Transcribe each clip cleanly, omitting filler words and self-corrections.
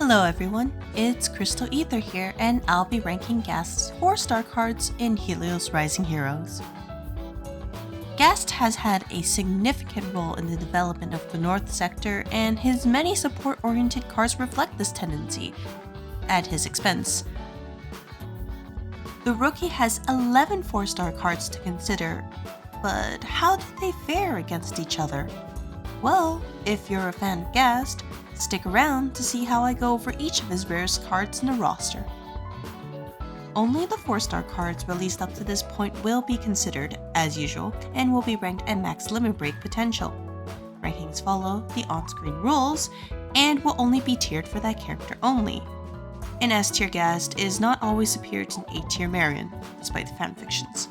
Hello everyone, it's Crystal Ether here, and I'll be ranking Gast's 4-star cards in Helios Rising Heroes. Gast has had a significant role in the development of the North sector, and his many support-oriented cards reflect this tendency, at his expense. The rookie has 11 4-star cards to consider, but how did they fare against each other? Well, if you're a fan of Gast, stick around to see how I go over each of his rarest cards in the roster. Only the 4-star cards released up to this point will be considered, as usual, and will be ranked at max limit break potential. Rankings follow the on-screen rules, and will only be tiered for that character only. An S-tier Gast is not always superior to an A-tier Marion, despite the fanfictions.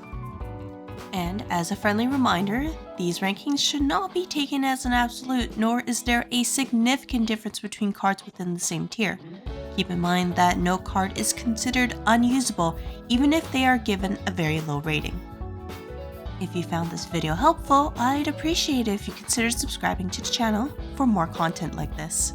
And as a friendly reminder, these rankings should not be taken as an absolute, nor is there a significant difference between cards within the same tier. Keep in mind that no card is considered unusable, even if they are given a very low rating. If you found this video helpful, I'd appreciate it if you consider subscribing to the channel for more content like this.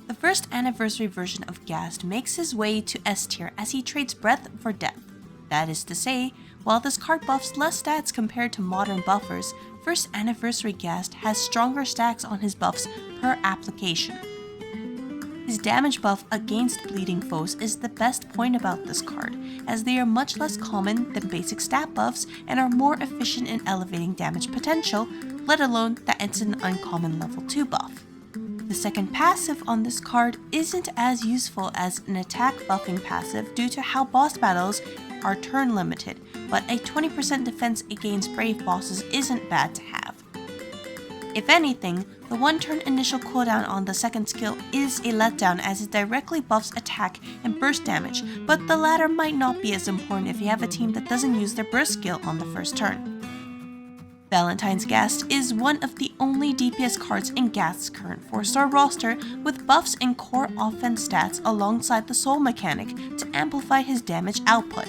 The first anniversary version of Gast makes his way to S tier as he trades breadth for depth. That is to say, while this card buffs less stats compared to modern buffers, first anniversary Gast has stronger stacks on his buffs per application. His damage buff against bleeding foes is the best point about this card, as they are much less common than basic stat buffs and are more efficient in elevating damage potential, let alone that it's an uncommon level 2 buff. The second passive on this card isn't as useful as an attack buffing passive due to how boss battles are turn limited, but a 20% defense against brave bosses isn't bad to have. If anything, the 1-turn initial cooldown on the second skill is a letdown as it directly buffs attack and burst damage, but the latter might not be as important if you have a team that doesn't use their burst skill on the first turn. Valentine's Gast is one of the only DPS cards in Gast's current 4-star roster with buffs and core offense stats alongside the soul mechanic to amplify his damage output.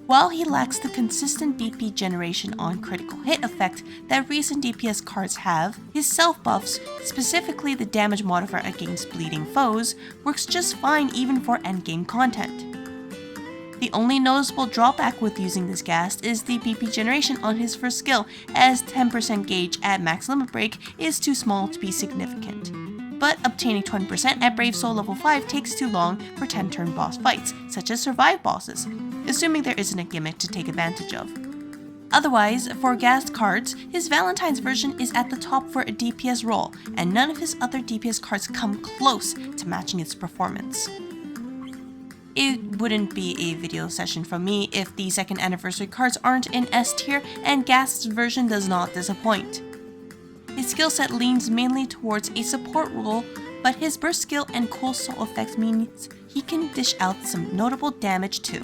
While he lacks the consistent BP generation on critical hit effect that recent DPS cards have, his self buffs, specifically the damage modifier against bleeding foes, works just fine even for endgame content. The only noticeable drawback with using this Gast is the BP generation on his first skill, as 10% gauge at max limit break is too small to be significant. But obtaining 20% at Brave Soul level 5 takes too long for 10-turn boss fights, such as survive bosses, assuming there isn't a gimmick to take advantage of. Otherwise, for Gast cards, his Valentine's version is at the top for a DPS role, and none of his other DPS cards come close to matching its performance. It wouldn't be a video session from me if the second anniversary cards aren't in S tier and Gast's version does not disappoint. His skill set leans mainly towards a support role, but his burst skill and cool soul effects means he can dish out some notable damage too.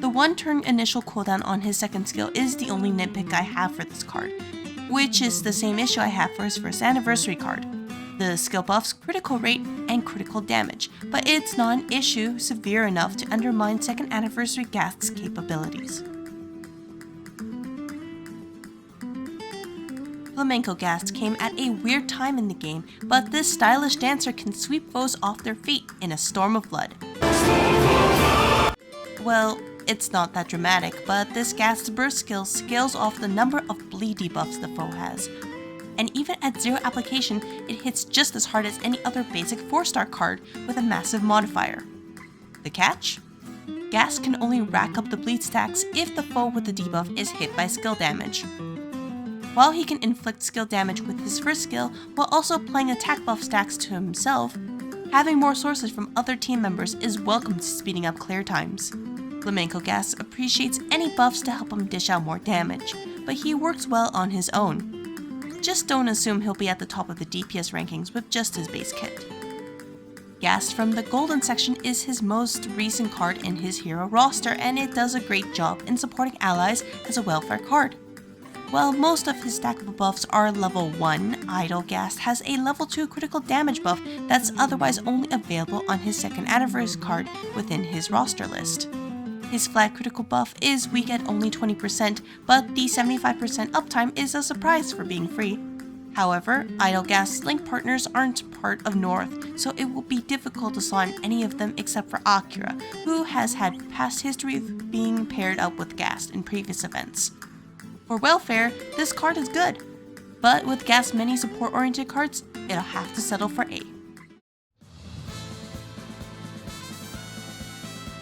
The 1-turn initial cooldown on his second skill is the only nitpick I have for this card, which is the same issue I have for his first anniversary card. The skill buffs critical rate and critical damage, but it's not an issue severe enough to undermine second anniversary Gast's capabilities. Flamenco Gast came at a weird time in the game, but this stylish dancer can sweep foes off their feet in a storm of blood. Well, it's not that dramatic, but this Gast's burst skill scales off the number of bleed debuffs the foe has. And even at 0 application, it hits just as hard as any other basic 4-star card with a massive modifier. The catch? Gast can only rack up the bleed stacks if the foe with the debuff is hit by skill damage. While he can inflict skill damage with his first skill while also applying attack buff stacks to himself, having more sources from other team members is welcome to speeding up clear times. Flamenco Gast appreciates any buffs to help him dish out more damage, but he works well on his own. Just don't assume he'll be at the top of the DPS rankings with just his base kit. Gast from the Golden section is his most recent card in his hero roster, and it does a great job in supporting allies as a welfare card. While most of his stackable buffs are level 1, Idle Gast has a level 2 critical damage buff that's otherwise only available on his second anniversary card within his roster list. His flat critical buff is weak at only 20%, but the 75% uptime is a surprise for being free. However, idle Gast's link partners aren't part of North, so it will be difficult to slot in any of them except for Akira, who has had past history of being paired up with Gast in previous events. For welfare, this card is good, but with Gast's many support-oriented cards, it'll have to settle for A.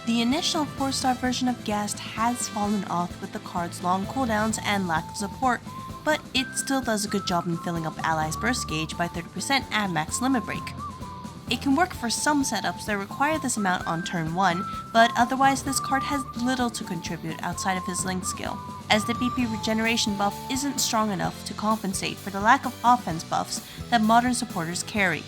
The initial 4-star version of Gast has fallen off with the card's long cooldowns and lack of support, but it still does a good job in filling up allies' burst gauge by 30% at max limit break. It can work for some setups that require this amount on turn 1, but otherwise this card has little to contribute outside of his link skill, as the BP regeneration buff isn't strong enough to compensate for the lack of offense buffs that modern supporters carry.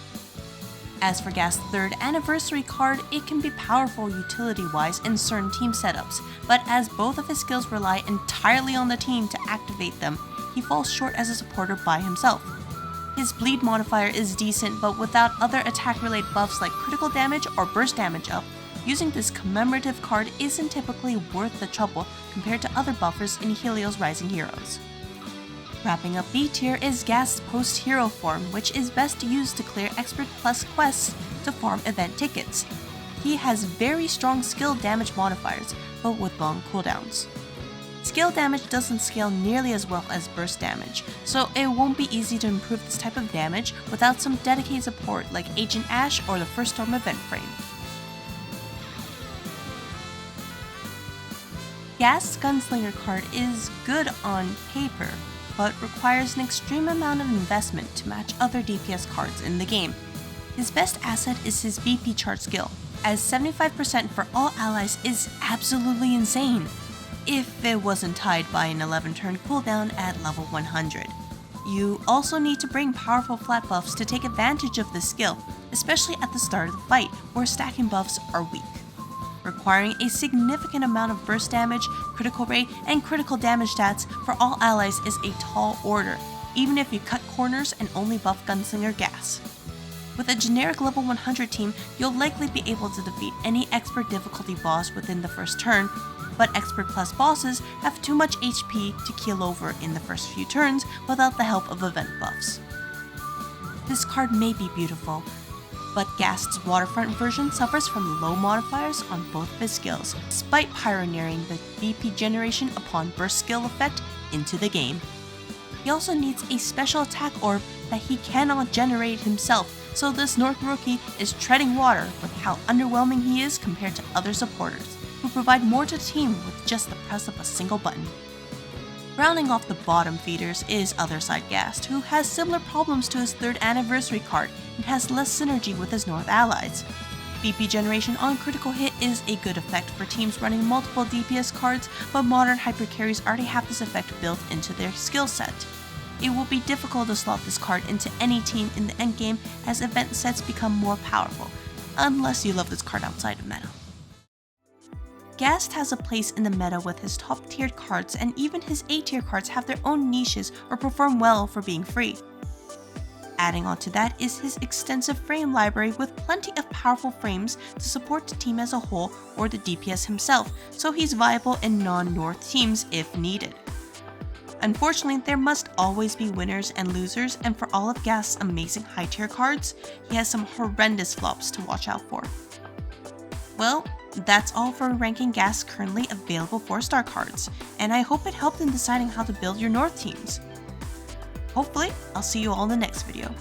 As for Gast's 3rd anniversary card, it can be powerful utility-wise in certain team setups, but as both of his skills rely entirely on the team to activate them, he falls short as a supporter by himself. His bleed modifier is decent, but without other attack-related buffs like critical damage or burst damage up, using this commemorative card isn't typically worth the trouble compared to other buffers in Helios Rising Heroes. Wrapping up B tier is Gast's post-hero form, which is best used to clear Expert Plus quests to farm event tickets. He has very strong skill damage modifiers, but with long cooldowns. Skill damage doesn't scale nearly as well as burst damage, so it won't be easy to improve this type of damage without some dedicated support like Agent Ash or the First Storm event frame. Gast's Gunslinger card is good on paper, but requires an extreme amount of investment to match other DPS cards in the game. His best asset is his BP charge skill, as 75% for all allies is absolutely insane, if it wasn't tied by an 11-turn cooldown at level 100. You also need to bring powerful flat buffs to take advantage of this skill, especially at the start of the fight, where stacking buffs are weak. Requiring a significant amount of burst damage, critical rate, and critical damage stats for all allies is a tall order, even if you cut corners and only buff Gunslinger Gast. With a generic level 100 team, you'll likely be able to defeat any expert difficulty boss within the first turn, but Expert Plus bosses have too much HP to keel over in the first few turns without the help of event buffs. This card may be beautiful, but Gast's Waterfront version suffers from low modifiers on both of his skills, despite pioneering the BP generation upon burst skill effect into the game. He also needs a special attack orb that he cannot generate himself, so this North rookie is treading water with how underwhelming he is compared to other supporters, who provide more to the team with just the press of a single button. Rounding off the bottom feeders is Other Side Gast, who has similar problems to his 3rd anniversary card and has less synergy with his North allies. BP generation on critical hit is a good effect for teams running multiple DPS cards, but modern hyper carries already have this effect built into their skill set. It will be difficult to slot this card into any team in the endgame as event sets become more powerful, unless you love this card outside of meta. Gast has a place in the meta with his top-tiered cards, and even his A-tier cards have their own niches or perform well for being free. Adding on to that is his extensive frame library with plenty of powerful frames to support the team as a whole or the DPS himself, so he's viable in non-North teams if needed. Unfortunately, there must always be winners and losers, and for all of Gast's amazing high-tier cards, he has some horrendous flops to watch out for. Well, that's all for ranking Gast's currently available 4-star cards, and I hope it helped in deciding how to build your North teams. Hopefully, I'll see you all in the next video.